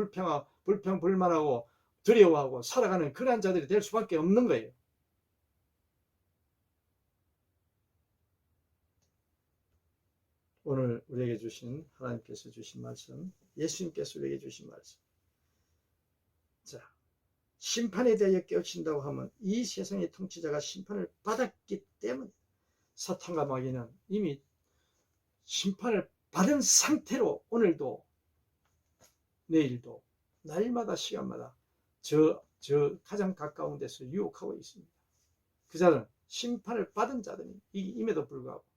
불평불만하고 두려워하고 살아가는 그러한 자들이 될 수밖에 없는 거예요. 오늘 우리에게 주신 하나님께서 주신 말씀, 예수님께서 우리에게 주신 말씀. 자, 심판에 대하여 깨우친다고 하면 이 세상의 통치자가 심판을 받았기 때문에 사탄과 마귀는 이미 심판을 받은 상태로 오늘도 내일도 날마다 시간마다 저 가장 가까운 데서 유혹하고 있습니다. 그 자는 심판을 받은 자들임에도 불구하고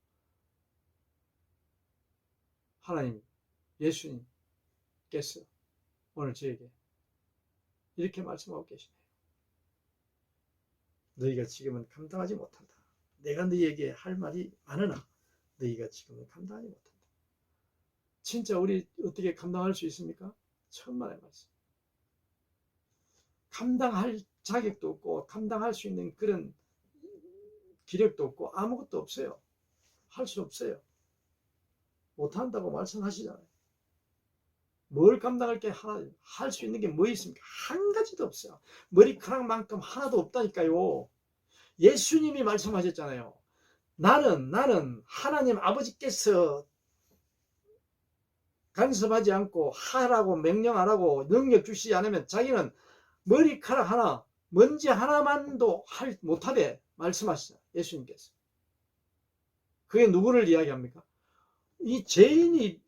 하나님, 예수님께서 오늘 저에게 이렇게 말씀하고 계시네요. 너희가 지금은 감당하지 못한다. 내가 너희에게 할 말이 많으나 너희가 지금은 감당하지 못한다. 진짜 우리 어떻게 감당할 수 있습니까? 천만의 말씀. 감당할 자격도 없고 감당할 수 있는 그런 기력도 없고 아무것도 없어요. 할 수 없어요. 못한다고 말씀하시잖아요. 뭘 감당할 게 하나, 할 수 있는 게 뭐 있습니까? 한 가지도 없어요. 머리카락만큼 하나도 없다니까요. 예수님이 말씀하셨잖아요. 나는 하나님 아버지께서 간섭하지 않고 하라고 명령 안 하고 능력 주시지 않으면 자기는 머리카락 하나, 먼지 하나만도 못하대 말씀하시죠. 예수님께서. 그게 누구를 이야기합니까? 이 죄인이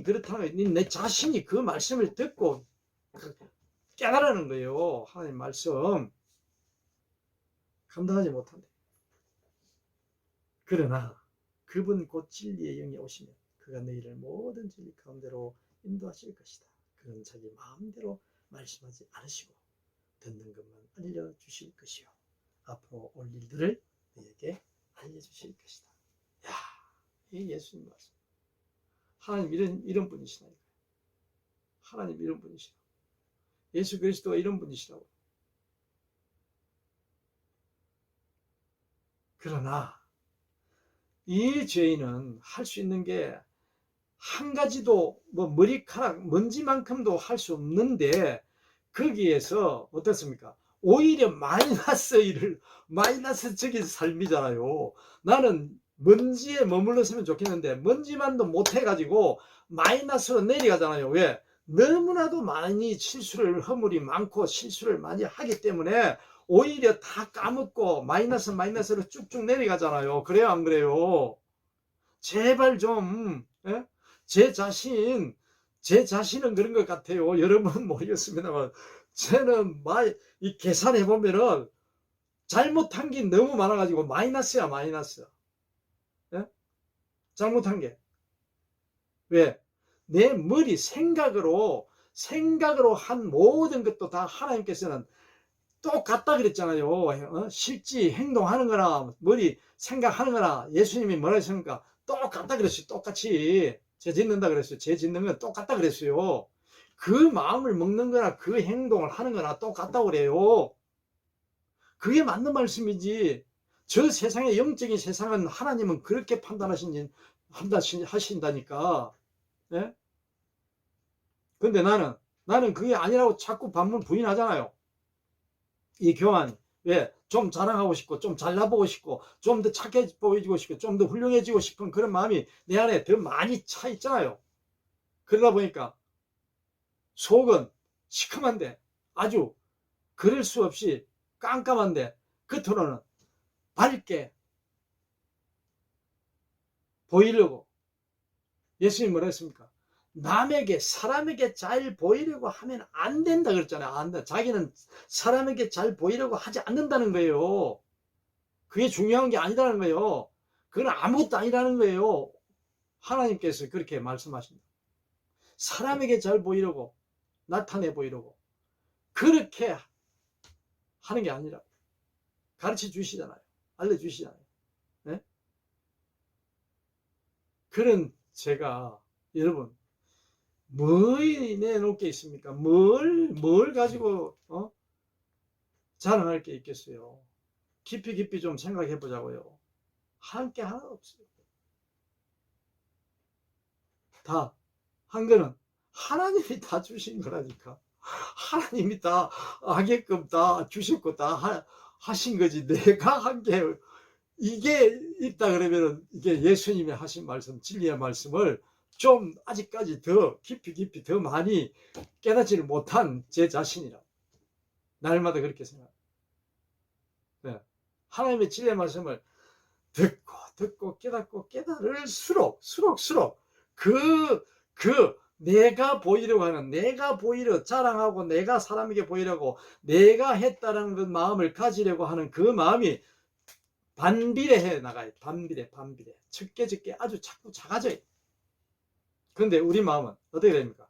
그렇다는 거예요. 내 자신이 그 말씀을 듣고 깨달으는 거예요. 하나님 말씀. 감당하지 못한대. 그러나 그분 곧 진리의 영이 오시면 그가 너희를 모든 진리 가운데로 인도하실 것이다. 그는 자기 마음대로 말씀하지 않으시고 듣는 것만 알려주실 것이요. 앞으로 올 일들을 너희에게 알려주실 것이다. 야, 이 예수님 말씀. 하나님 이런 분이시라니까요. 하나님 이런 분이시라고. 예수 그리스도가 이런 분이시라고. 그러나 이 죄인은 할 수 있는 게 한 가지도 머리카락 먼지만큼도 할 수 없는데 거기에서 어떻습니까? 오히려 마이너스적인 삶이잖아요. 나는 먼지에 머물렀으면 좋겠는데 먼지만도 못해가지고 마이너스로 내려가잖아요. 왜? 너무나도 많이 허물이 많고 실수를 많이 하기 때문에 오히려 다 까먹고 마이너스로 쭉쭉 내려가잖아요. 그래요, 안 그래요? 제발 좀, 예? 제 자신은 그런 것 같아요. 여러분 모르겠습니다만, 저는 이 계산해 보면은 잘못한 게 너무 많아가지고 마이너스야, 마이너스. 예? 잘못한 게. 왜? 내 머리 생각으로 한 모든 것도 다 하나님께서는 똑같다 그랬잖아요. 실지 행동하는 거나 머리 생각하는 거나 예수님이 뭐라 했습니까? 똑같다 그랬어요. 똑같이 죄 짓는다 그랬어요. 죄 짓는 건 똑같다 그랬어요. 그 마음을 먹는 거나 그 행동을 하는 거나 똑같다고 그래요. 그게 맞는 말씀이지. 저 세상의 영적인 세상은 하나님은 그렇게 판단하신다니까. 예? 근데 나는 그게 아니라고 자꾸 반문 부인하잖아요. 이 교만 왜? 좀 자랑하고 싶고, 좀 잘나보고 싶고, 좀 더 착해 보이고 싶고, 좀 더 훌륭해지고 싶은 그런 마음이 내 안에 더 많이 차 있잖아요. 그러다 보니까 속은 시커먼데, 아주 그럴 수 없이 깜깜한데, 겉으로는 밝게 보이려고. 예수님이 뭐라 했습니까? 남에게, 사람에게 잘 보이려고 하면 안 된다 그랬잖아요. 안 돼. 자기는 사람에게 잘 보이려고 하지 않는다는 거예요. 그게 중요한 게 아니라는 거예요. 그건 아무것도 아니라는 거예요. 하나님께서 그렇게 말씀하십니다. 사람에게 잘 보이려고, 나타내 보이려고, 그렇게 하는 게 아니라 가르쳐 주시잖아요. 알려주시잖아요. 네? 그런 제가, 여러분, 뭘 내놓을 게 있습니까? 뭘 가지고, 자랑할 게 있겠어요? 깊이 좀 생각해 보자고요. 한 게 하나도 없어요. 다, 한 거는 하나님이 다 주신 거라니까. 하나님이 다 하게끔 다 주셨고 다 하신 거지. 내가 한 게, 이게 있다 그러면은 이게 예수님이 하신 말씀, 진리의 말씀을 좀 아직까지 더 깊이 더 많이 깨닫지를 못한 제 자신이라. 날마다 그렇게 생각합니다. 네. 하나님의 진리의 말씀을 듣고 깨달을수록 내가 보이려고 하는, 내가 보이려 자랑하고 내가 사람에게 보이려고 내가 했다는 그 마음을 가지려고 하는 그 마음이 반비례해 나가요. 반비례 적게 아주 자꾸 작아져요. 그런데 우리 마음은 어떻게 됩니까?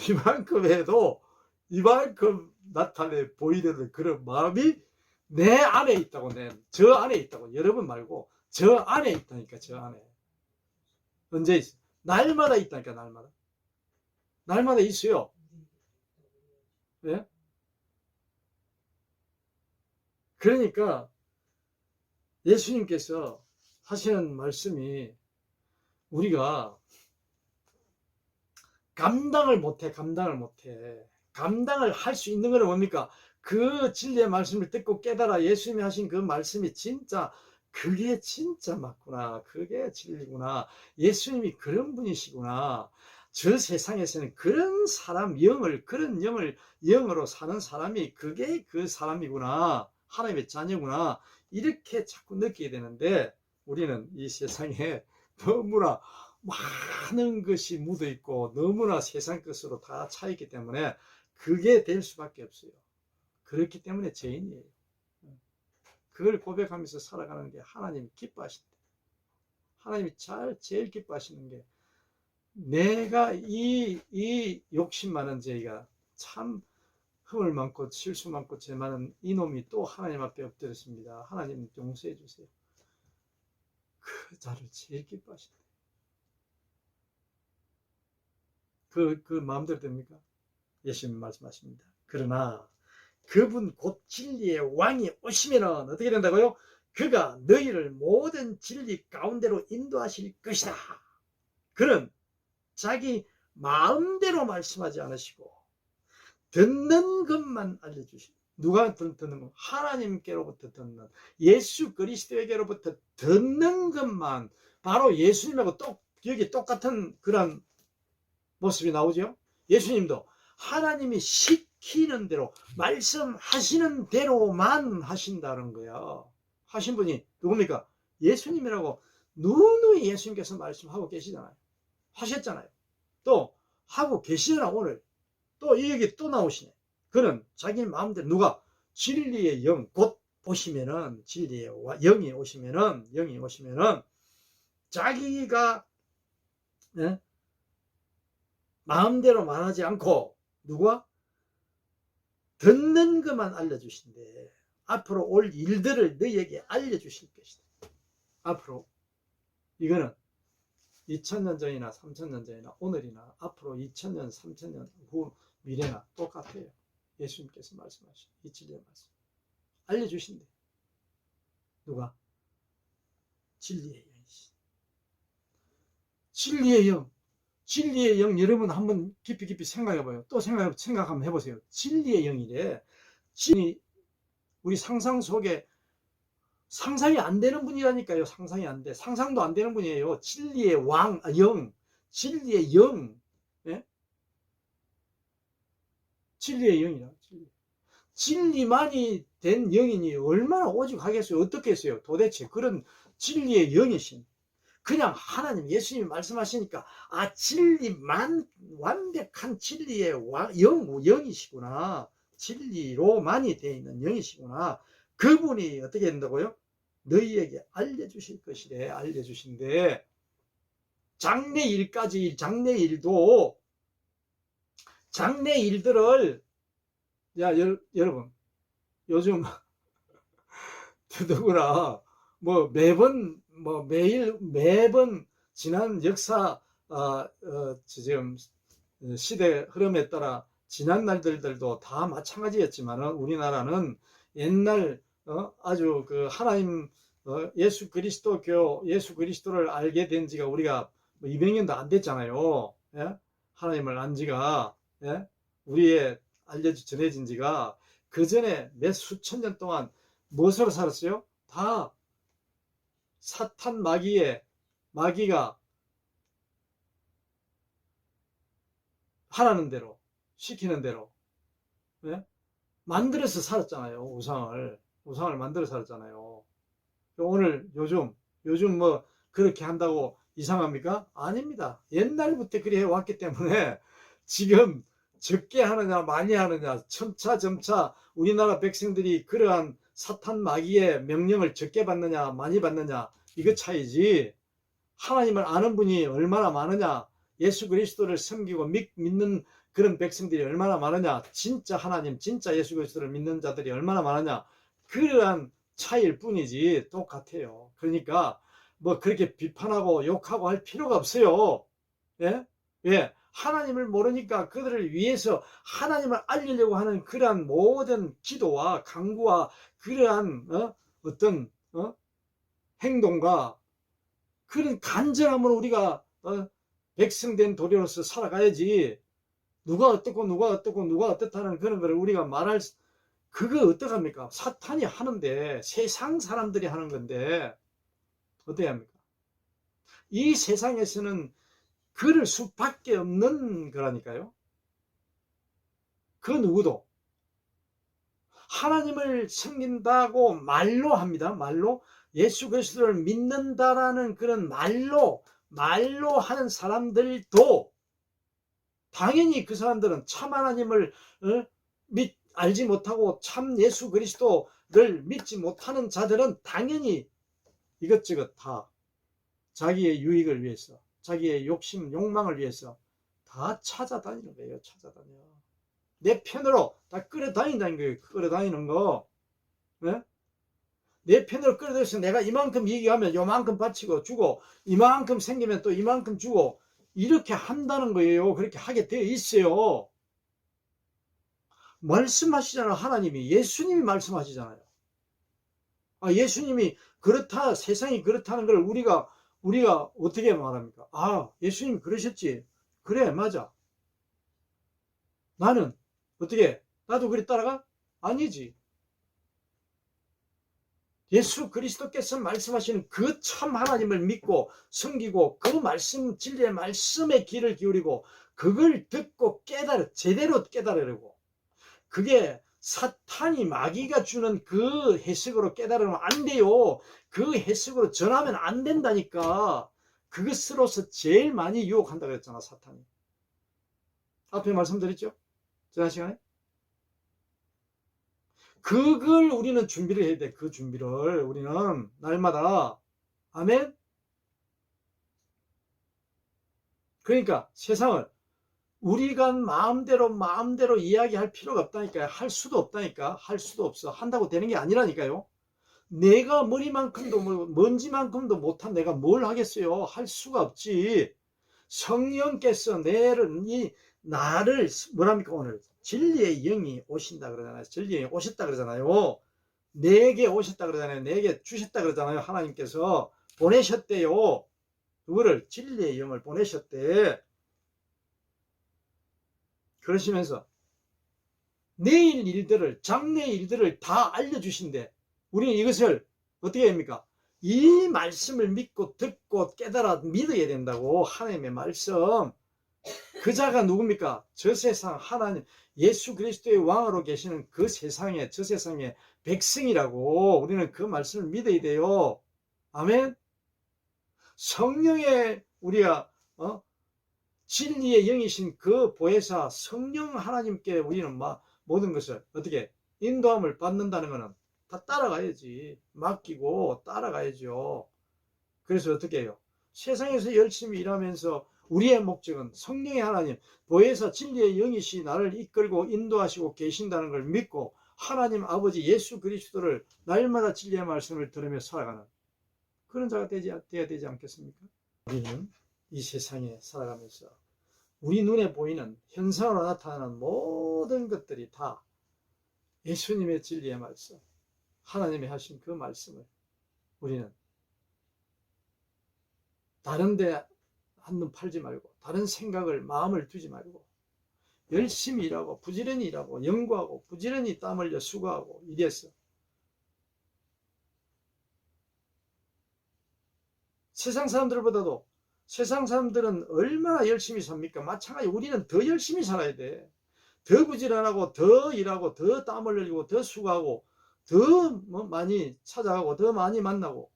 이만큼 해도 이만큼 나타내 보이려는 그런 마음이 내 안에 있다고. 저 안에 있다고. 여러분 말고 저 안에 있다니까. 저 안에 언제 있어? 날마다 있다니까. 날마다 있어요. 예? 그러니까 예수님께서 하시는 말씀이 우리가 감당을 못해. 감당을 할 수 있는 건 뭡니까? 그 진리의 말씀을 듣고 깨달아 예수님이 하신 그 말씀이 진짜, 그게 진짜 맞구나. 그게 진리구나. 예수님이 그런 분이시구나. 저 세상에서는 그런 사람, 그런 영으로 사는 사람이 그게 그 사람이구나. 하나님의 자녀구나. 이렇게 자꾸 느끼게 되는데 우리는 이 세상에 너무나 많은 것이 묻어 있고 너무나 세상 것으로 다 차 있기 때문에 그게 될 수밖에 없어요. 그렇기 때문에 죄인이에요. 그걸 고백하면서 살아가는 게 하나님이 기뻐하신다. 하나님이 제일 기뻐하시는 게, 내가 이 욕심 많은 죄가, 참 흠을 많고 실수 많고 죄 많은 이놈이 또 하나님 앞에 엎드렸습니다. 하나님 용서해 주세요. 그 자를 제일 기뻐하신다. 그 마음대로 됩니까? 예수님 말씀하십니다. 그러나 그분 곧 진리의 왕이 오시면은 어떻게 된다고요? 그가 너희를 모든 진리 가운데로 인도하실 것이다. 그는 자기 마음대로 말씀하지 않으시고 듣는 것만 알려주시고. 누가 듣는 것? 하나님께로부터 듣는, 예수 그리스도에게로부터 듣는 것만. 바로 예수님하고 여기 똑같은 그런 모습이 나오죠. 예수님도 하나님이 시키는 대로, 말씀하시는 대로만 하신다는 거야. 하신 분이 누굽니까? 예수님이라고 누누이 예수님께서 말씀하고 계시잖아요. 하셨잖아요. 또 하고 계시잖아. 오늘 또 이 얘기 또 나오시네. 그는 자기 마음대로, 누가? 진리의 영, 곧 오시면은, 진리의 영이 오시면은 자기가 마음대로 말하지 않고 누가? 듣는 것만 알려주신대. 앞으로 올 일들을 너희에게 알려주실 것이다. 앞으로 이거는 2000년 전이나 3000년 전이나 오늘이나 앞으로 2000년 3000년 후 미래나 똑같아요. 예수님께서 말씀하신 이 진리의 말씀 알려주신대. 누가? 진리의 영이시. 진리의 영, 여러분 한번 깊이 생각해봐요. 또 생각 한번 해보세요. 진리의 영이래. 우리 상상 속에 상상이 안 되는 분이라니까요. 상상이 안 돼. 상상도 안 되는 분이에요. 진리의 영, 진리의 영, 예? 진리의 영이라. 진리만이 된 영이니 얼마나 오죽하겠어요. 어떻겠어요. 도대체 그런 진리의 영이신 그냥 하나님 예수님이 말씀하시니까 진리만 완벽한 진리의 영이시구나. 진리로만이 되어 있는 영이시구나. 그분이 어떻게 된다고요? 너희에게 알려주실 것이래. 알려주신데 장래일까지 장래일들을 여러분 요즘 누구나 매번 지난 역사 지금 시대 흐름에 따라 지난 날들도 다 마찬가지였지만 우리나라는 옛날 아주 그 하나님 예수 그리스도를 알게 된 지가 우리가 200년도 안 됐잖아요. 예? 하나님을 안 지가 우리의 전해진 지가 그 전에 몇 수천 년 동안 무엇으로 살았어요? 다 사탄 마귀가 하라는 대로 시키는 대로 만들어서 살았잖아요. 우상을 만들어 살았잖아요. 오늘 요즘 그렇게 한다고 이상합니까? 아닙니다. 옛날부터 그래 왔기 때문에 지금 적게 하느냐 많이 하느냐 점차 우리나라 백성들이 그러한 사탄 마귀의 명령을 적게 받느냐 많이 받느냐 이거 차이지 하나님을 아는 분이 얼마나 많으냐 예수 그리스도를 섬기고 믿는 그런 백성들이 얼마나 많으냐 진짜 하나님 진짜 예수 그리스도를 믿는 자들이 얼마나 많으냐 그러한 차이일 뿐이지 똑같아요. 그러니까 그렇게 비판하고 욕하고 할 필요가 없어요. 예? 왜? 하나님을 모르니까 그들을 위해서 하나님을 알리려고 하는 그러한 모든 기도와 강구와 그러한 어떤 행동과 그런 간절함으로 우리가 백성된 도리로서 살아가야지 누가 어떻다는 그런 거를 우리가 말할 그거 어떡합니까? 사탄이 하는데 세상 사람들이 하는 건데 어떻게 합니까? 이 세상에서는 그럴 수밖에 없는 거라니까요. 그 누구도 하나님을 섬긴다고 말로 합니다. 말로 예수 그리스도를 믿는다라는 그런 말로 하는 사람들도 당연히 그 사람들은 참 하나님을 알지 못하고 참 예수 그리스도를 믿지 못하는 자들은 당연히 이것저것 다 자기의 유익을 위해서 자기의 욕망을 위해서 다 찾아다니는 거예요. 내 편으로 다 끌어다닌다는 거예요. 끌어다니는 거. 네? 내 편으로 끌어들여서 내가 이만큼 얘기하면 요만큼 바치고 주고 이만큼 생기면 또 이만큼 주고 이렇게 한다는 거예요. 그렇게 하게 되어 있어요. 말씀하시잖아요. 하나님이 예수님이 말씀하시잖아요. 예수님이 그렇다 세상이 그렇다는 걸 우리가 어떻게 말합니까? 예수님이 그러셨지. 그래 맞아. 나는 어떻게 나도 그리 따라가? 아니지. 예수 그리스도께서 말씀하시는 그 참 하나님을 믿고 섬기고 그 말씀 진리의 말씀에 귀를 기울이고 그걸 듣고 제대로 깨달으려고 그게 사탄이 마귀가 주는 그 해석으로 깨달으면 안 돼요. 그 해석으로 전하면 안 된다니까. 그것으로서 제일 많이 유혹한다고 했잖아 사탄이. 앞에 말씀드렸죠? 지난 시간에. 그걸 우리는 준비를 해야 돼. 그 준비를 우리는 날마다. 아멘. 그러니까 세상을 우리가 마음대로 이야기할 필요가 없다니까요. 할 수도 없다니까. 할 수도 없어. 한다고 되는 게 아니라니까요. 내가 머리만큼도 먼지만큼도 못한 내가 뭘 하겠어요. 할 수가 없지. 성령께서 나를 뭐랍니까 오늘 진리의 영이 오신다 그러잖아요. 진리의 영이 오셨다 그러잖아요. 내게 오셨다 그러잖아요. 내게 주셨다 그러잖아요. 하나님께서 보내셨대요. 누구를? 진리의 영을 보내셨대. 그러시면서 내일 일들을, 장래 일들을 다 알려주신대. 우리는 이것을 어떻게 합니까? 이 말씀을 믿고 듣고 깨달아 믿어야 된다고. 하나님의 말씀. 그 자가 누굽니까? 저 세상 하나님 예수 그리스도의 왕으로 계시는 그 세상에, 저 세상의 백성이라고. 우리는 그 말씀을 믿어야 돼요. 아멘. 성령의 우리가 진리의 영이신 그 보혜사 성령 하나님께 우리는 모든 것을 어떻게 인도함을 받는다는 것은 다 따라가야지. 맡기고 따라가야죠. 그래서 어떻게 해요? 세상에서 열심히 일하면서 우리의 목적은 성령의 하나님, 보혜사 진리의 영이시 나를 이끌고 인도하시고 계신다는 걸 믿고 하나님 아버지 예수 그리스도를 날마다 진리의 말씀을 들으며 살아가는 그런 자가 되어야 되지 않겠습니까? 우리는 이 세상에 살아가면서 우리 눈에 보이는 현상으로 나타나는 모든 것들이 다 예수님의 진리의 말씀, 하나님이 하신 그 말씀을 우리는 다른 데 한눈 팔지 말고 다른 생각을 마음을 두지 말고 열심히 일하고 부지런히 일하고 연구하고 부지런히 땀 흘려 수고하고 이래서 세상 사람들보다도 세상 사람들은 얼마나 열심히 삽니까? 마찬가지 우리는 더 열심히 살아야 돼. 더 부지런하고 더 일하고 더 땀을 흘리고 더 수고하고 더 많이 찾아가고 더 많이 만나고.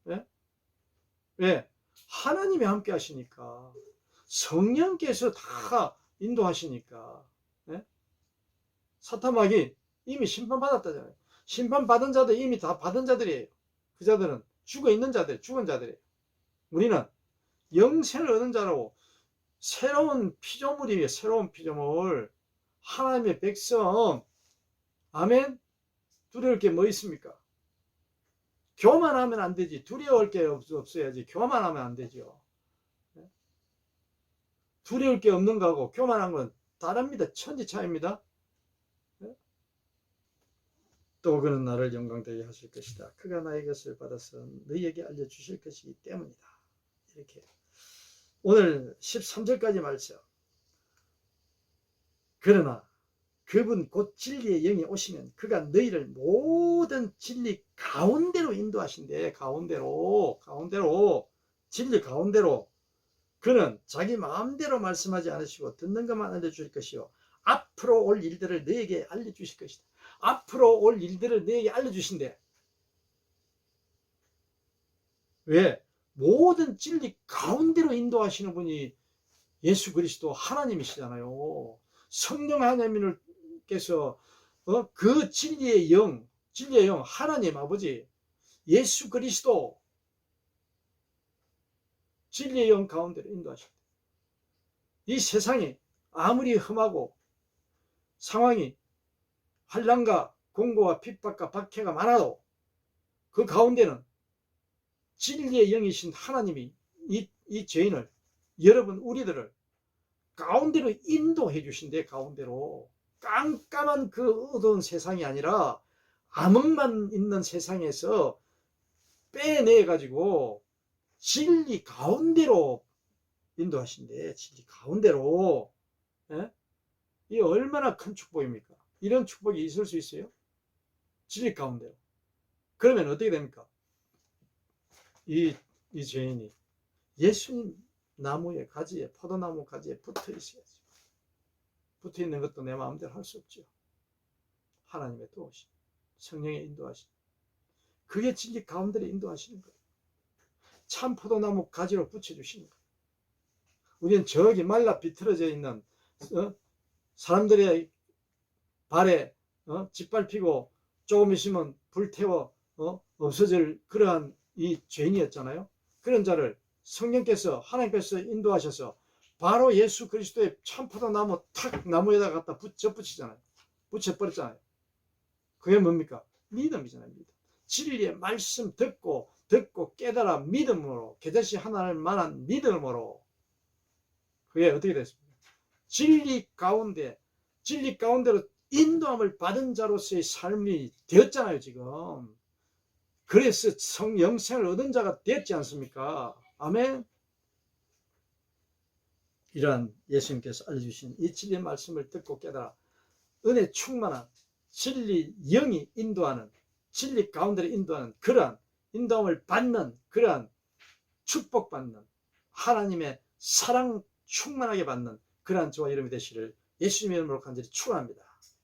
예? 왜? 하나님이 함께 하시니까 성령께서 다 인도하시니까. 예? 사탄마귀 이미 심판받았다잖아요. 심판받은 자들 이미 다 받은 자들이에요. 그 자들은 죽어있는 자들, 죽은 자들이에요. 우리는 영생을 얻은 자라고 새로운 피조물이에요. 새로운 피조물. 하나님의 백성. 아멘. 두려울 게 뭐 있습니까? 교만하면 안 되지. 두려울 게 없어야지. 교만하면 안 되죠. 두려울 게 없는 거하고 교만한 건 다릅니다. 천지 차이입니다. 또 그는 나를 영광되게 하실 것이다. 그가 나의 것을 받아서 너희에게 알려주실 것이기 때문이다. 이렇게 오늘 13절까지 말씀. 그러나 그분 곧 진리의 영이 오시면 그가 너희를 모든 진리 가운데로 인도하신대. 가운데로 진리 가운데로. 그는 자기 마음대로 말씀하지 않으시고 듣는 것만 알려주실 것이요 앞으로 올 일들을 너에게 알려주실 것이다. 앞으로 올 일들을 너에게 알려주신대. 왜? 모든 진리 가운데로 인도하시는 분이 예수 그리스도 하나님이시잖아요. 성령 하나님께서 그 진리의 영 하나님 아버지 예수 그리스도 진리의 영 가운데로 인도하십니다. 이 세상이 아무리 험하고 상황이 환난과 공고와 핍박과 박해가 많아도 그 가운데는 진리의 영이신 하나님이 이 죄인을 여러분 우리들을 가운데로 인도해 주신대. 가운데로 깜깜한 그 어두운 세상이 아니라 암흑만 있는 세상에서 빼내 가지고 진리 가운데로 인도하신대. 진리 가운데로. 예? 이 얼마나 큰 축복입니까? 이런 축복이 있을 수 있어요? 진리 가운데로. 그러면 어떻게 됩니까? 이 죄인이 예수님 나무의 가지에, 포도나무 가지에 붙어 있어야지. 붙어 있는 것도 내 마음대로 할 수 없죠. 하나님의 도우심, 성령의 인도하심. 그게 진리 가운데로 인도하시는 거예요. 참 포도나무 가지로 붙여주시는 거예요. 우리는 저기 말라 비틀어져 있는 사람들의 발에 짓밟히고 조금 있으면 불태워 없어질 그러한 이 죄인이었잖아요. 그런 자를 성령께서 하나님께서 인도하셔서 바로 예수 그리스도의 참포도나무 탁 나무에다 갖다 붙이잖아요. 붙여버렸잖아요. 그게 뭡니까? 믿음이잖아요. 믿음. 진리의 말씀 듣고 깨달아 믿음으로 깨닫이 하나를 만한 믿음으로 그게 어떻게 됐습니까? 진리 가운데로 인도함을 받은 자로서의 삶이 되었잖아요. 지금 그래서 영생을 얻은 자가 됐지 않습니까? 아멘. 이러한 예수님께서 알려주신 이 진리의 말씀을 듣고 깨달아 은혜 충만한 진리 영이 인도하는 진리 가운데를 인도하는 그러한 인도함을 받는 그러한 축복받는 하나님의 사랑 충만하게 받는 그러한 저와 여러분이 되시를 예수님의 이름으로 간절히 축원합니다.